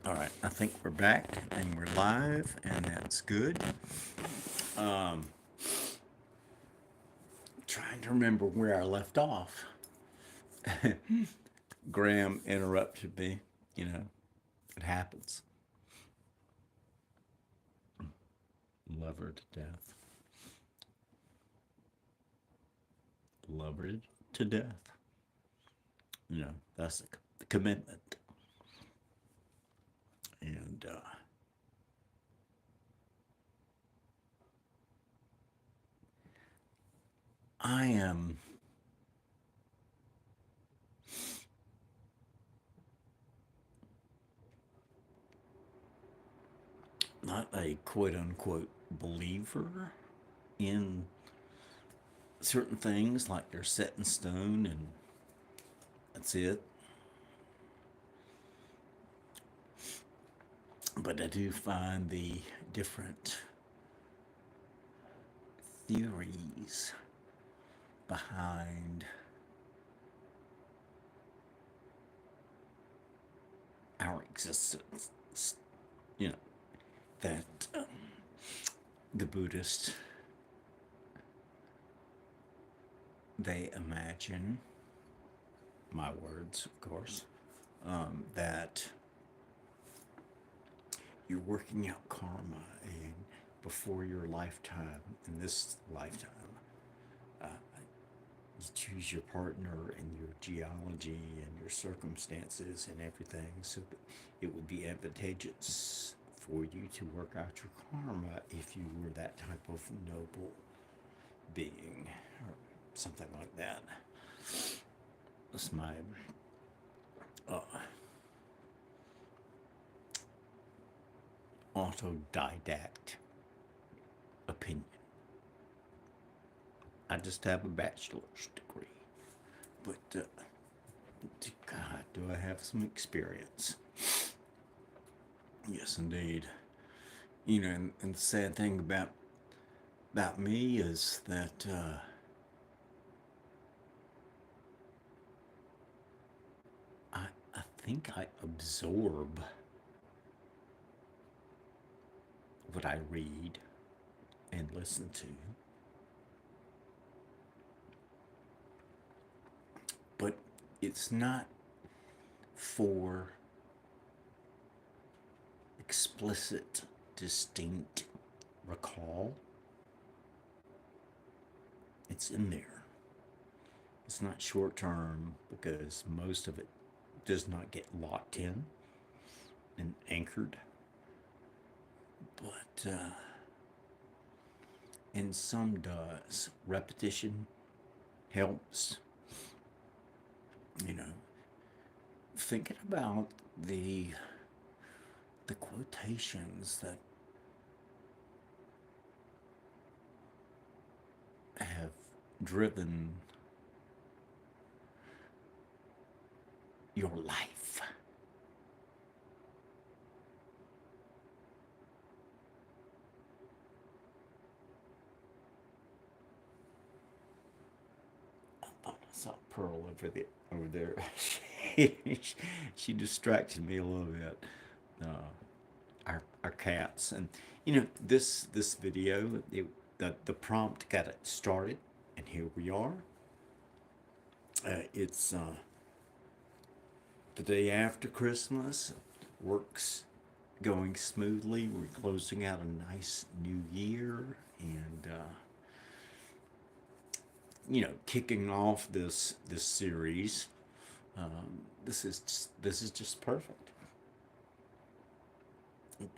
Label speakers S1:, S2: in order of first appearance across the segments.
S1: All right, I think we're back and we're live, and that's good. Um, Trying to remember where I left off. Graham interrupted me. You know, it happens. Love her to death. Love her to death. That's the commitment. And I am not a quote unquote believer in certain things like they're set in stone and that's it. But I do find the different theories behind our existence. You know, that the Buddhists, they imagine, my words, of course, that you're working out karma and before your lifetime, in this lifetime, uh, you choose your partner and your geology and your circumstances and everything so that it would be advantageous for you to work out your karma if you were that type of noble being or something like that. That's my uh, autodidact opinion. I just have a bachelor's degree, but God, do I have some experience? Yes, indeed. And the sad thing about me is that I think I absorb what I read and listen to, but it's not for explicit, distinct recall. It's in there. It's not short term because most of it does not get locked in and anchored, but and some does. Repetition helps. You know, thinking about the quotations that have driven your life. I thought I saw Pearl over there. She distracted me a little bit. Uh, our cats, and this video, the prompt got it started, and here we are. It's the day after Christmas. Work's going smoothly. We're closing out a nice new year, and kicking off this series. This is just perfect.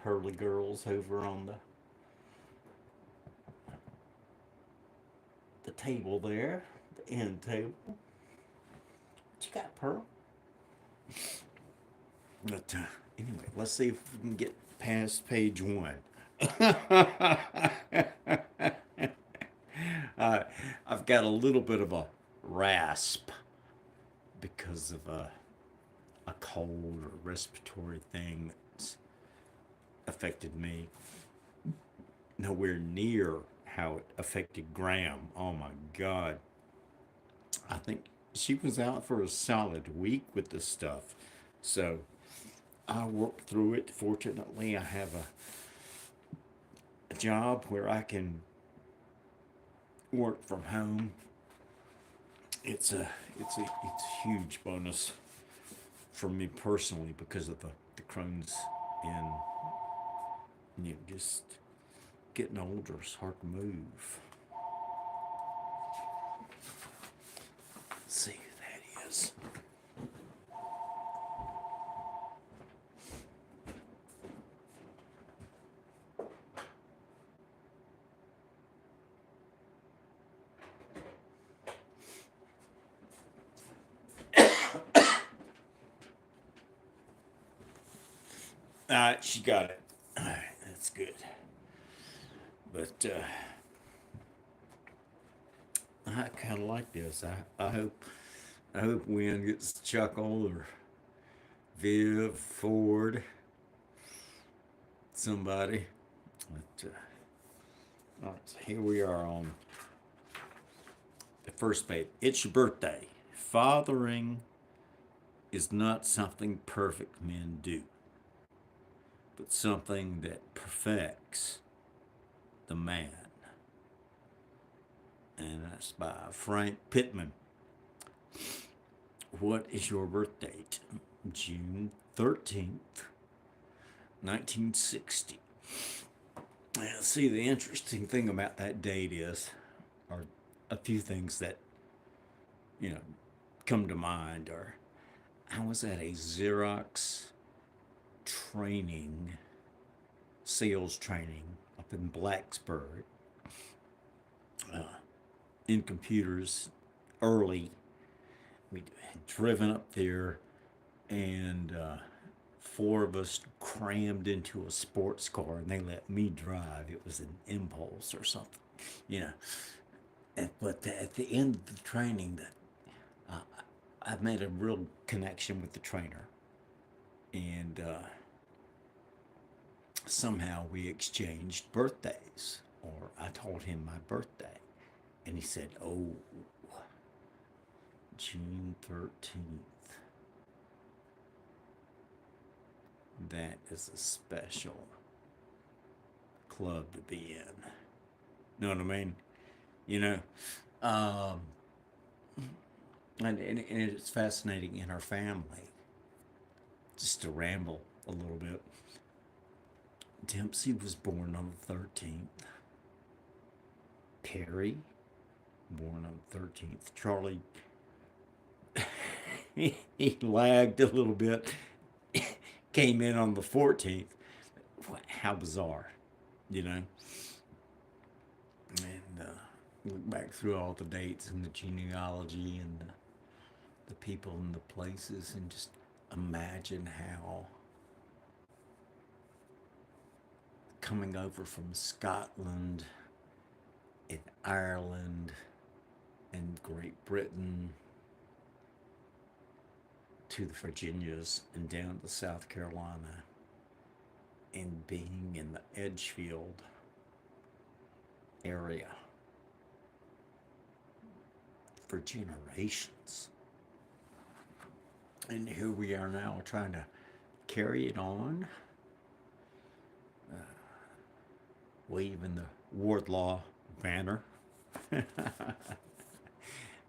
S1: Pearly girls over on the table there, the end table. What you got, Pearl? But anyway, let's see if we can get past page one. uh, I've got a little bit of a rasp because of a cold or respiratory thing that's affected me. Nowhere near how it affected Graham. Oh my God. I think she was out for a solid week with this stuff. So I work through it. Fortunately, I have a job where I can work from home. It's a it's a huge bonus for me personally because of the Crohn's and just getting older. It's hard to move. Let's see who that is. All right, she got it. All right, that's good. But I kind of like this. I hope Wynn gets to chuckle or Viv Ford, somebody. But all right, so here we are on the first page. It's your birthday. Fathering is not something perfect men do, but something that perfects the man. And that's by Frank Pittman. What is your birth date? June 13th, 1960. Now, see, the interesting thing about that date are a few things that, you know, come to mind. Or I was at a Xerox training, sales training up in Blacksburg, uh, in computers early. We had driven up there, and four of us crammed into a sports car, and they let me drive. It was an Impulse or something, you know. But at the end of the training, uh, I made a real connection with the trainer, and somehow we exchanged birthdays, or I told him my birthday, and he said, "Oh, June 13th. That is a special club to be in." Know what I mean? You know? Um, and it's fascinating in our family, just to ramble a little bit. Dempsey was born on the 13th. Terry, born on the 13th. Charlie, he lagged a little bit, came in on the 14th. How bizarre, you know? And look back through all the dates and the genealogy and the people and the places, and just imagine how coming over from Scotland and Ireland and Great Britain to the Virginias and down to South Carolina and being in the Edgefield area for generations. And here we are now trying to carry it on, waving the Wardlaw banner.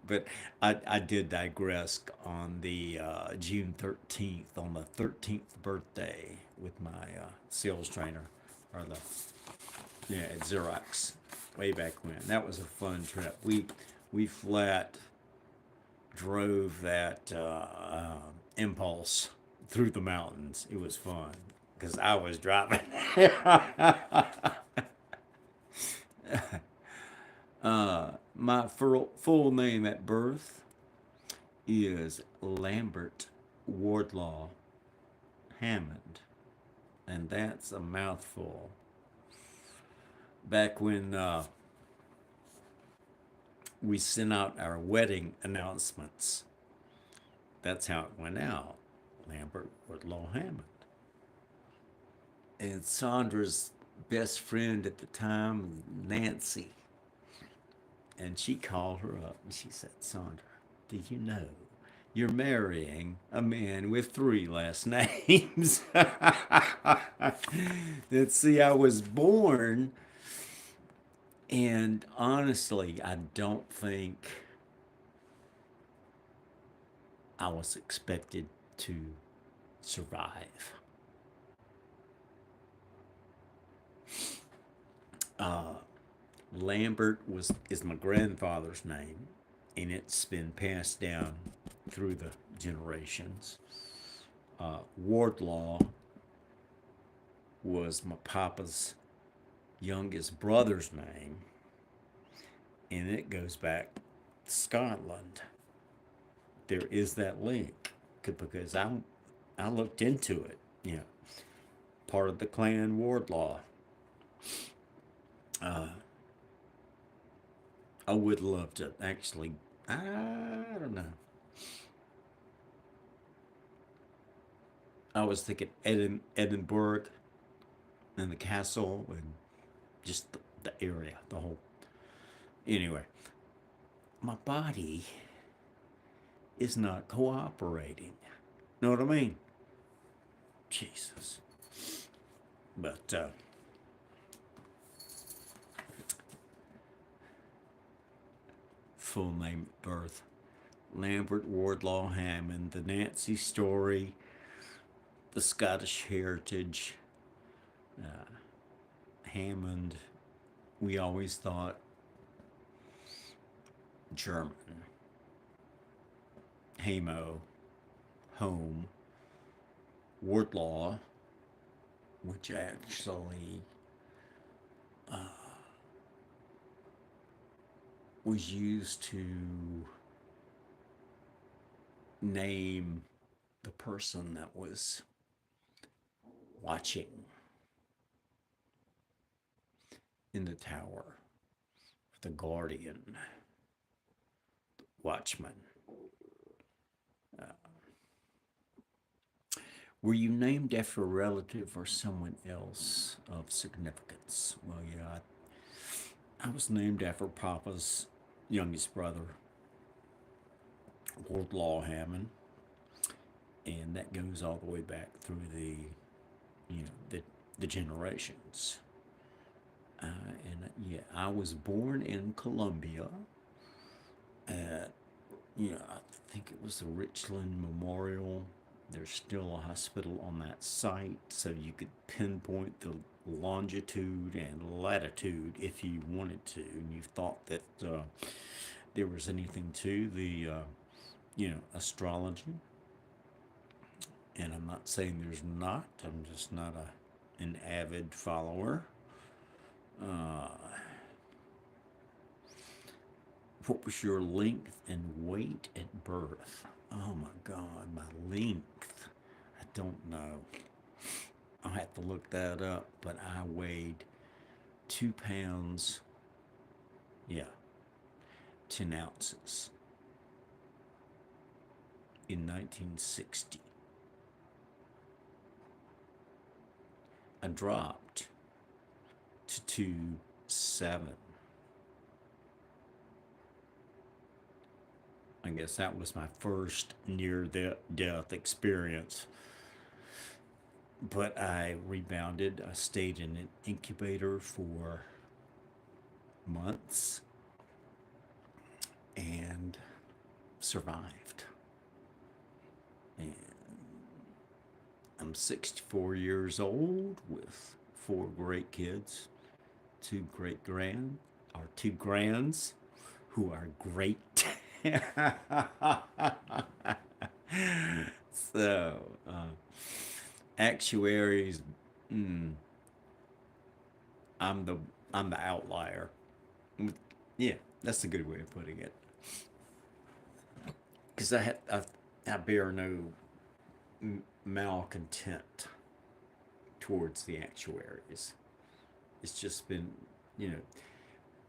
S1: But I did digress on the June 13th, on the 13th birthday with my sales trainer, or at Xerox, way back when. That was a fun trip. We flat drove that Impulse through the mountains. It was fun because I was driving. My full name at birth is Lambert Wardlaw Hammond, and that's a mouthful. Back when we sent out our wedding announcements, that's how it went out. Lambert Wardlaw Hammond. And Sandra's best friend at the time, Nancy, and she called her up and she said, "Sandra, do you know You're marrying a man with three last names. Let's see, I was born, and honestly, I don't think I was expected to survive. Lambert was is my grandfather's name, and it's been passed down through the generations. Wardlaw was my papa's youngest brother's name, and it goes back to Scotland. There is that link because I looked into it. You know, part of the clan Wardlaw. I would love to actually. I don't know. I was thinking Edinburgh and the castle and just the area, the whole. Anyway, my body is not cooperating. Know what I mean? Jesus. But full name at birth Lambert Wardlaw Hammond, the Nancy story, the Scottish heritage, Hammond. We always thought German. Hamo, home, Wardlaw, which actually was used to name the person that was watching in the tower, the guardian, watchman. Were you named after a relative or someone else of significance? Well, yeah, I was named after Papa's youngest brother, Wardlaw Hammond, and that goes all the way back through the generations. And yeah, I was born in Columbia. At I think it was the Richland Memorial. There's still a hospital on that site, so you could pinpoint the longitude and latitude if you wanted to, and you thought that there was anything to the astrology. And I'm not saying there's not. I'm just not an avid follower. What was your length and weight at birth? Oh my God, my length. I don't know. I'll have to look that up, but I weighed 2 pounds, yeah, 10 ounces in 1960. I dropped to 2.7. I guess that was my first near death experience. But I rebounded. I stayed in an incubator for months and survived. And I'm 64 years old with 4 great kids, two grands who are great. So, actuaries, mm, I'm the I'm the outlier. Yeah, that's a good way of putting it. Because I bear no malcontent towards the actuaries. It's just been, you know,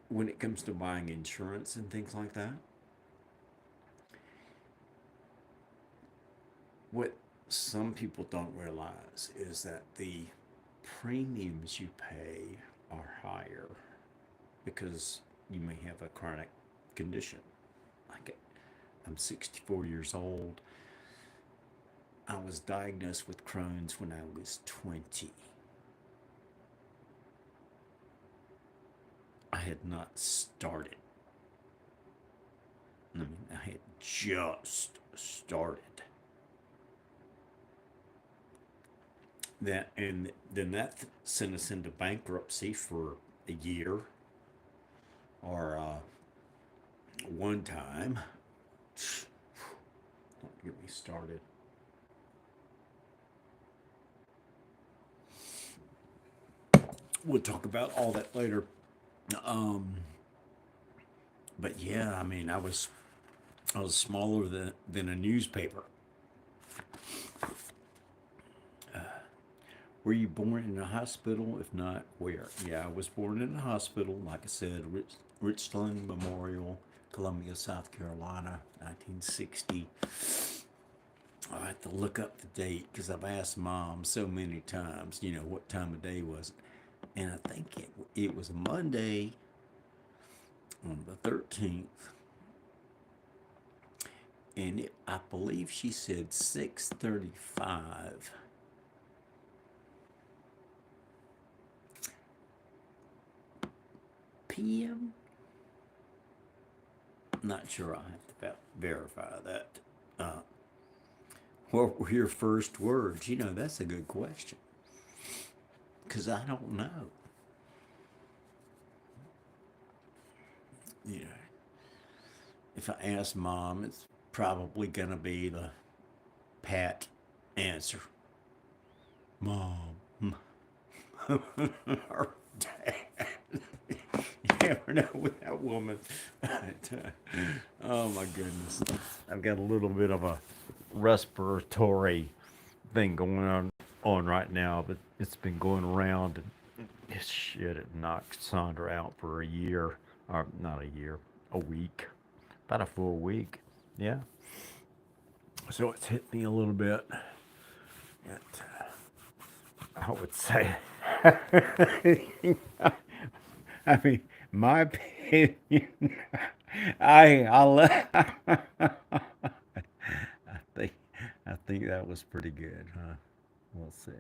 S1: when it comes to buying insurance and things like that, what some people don't realize is that the premiums you pay are higher because you may have a chronic condition. Like I'm 64 years old. I was diagnosed with Crohn's when I was 20. I had not started. I mean, I had just started. That and then that sent us into bankruptcy for a year, or one time. Don't get me started. We'll talk about all that later. Um, but yeah, I mean, I was smaller than a newspaper. Were you born in a hospital? If not, where? Yeah, I was born in a hospital. Like I said, Richland Memorial, Columbia, South Carolina, 1960. I have to look up the date because I've asked Mom so many times, what time of day was it? And I think it was a Monday on the 13th. And I believe she said 6:35 p.m. Not sure. I'll have to verify that. Uh, what were your first words? That's a good question. Because I don't know. You know, if I ask Mom, it's probably going to be the pat answer. Mom. Or Dad. You never know with that woman. Oh my goodness. I've got a little bit of a respiratory thing going on right now, but it's been going around, and shit, it knocked Sandra out for a year, or not a year, a week, about a full week. Yeah. So it's hit me a little bit. It, I would say, I mean, my opinion, I think I think that was pretty good, huh? We'll see.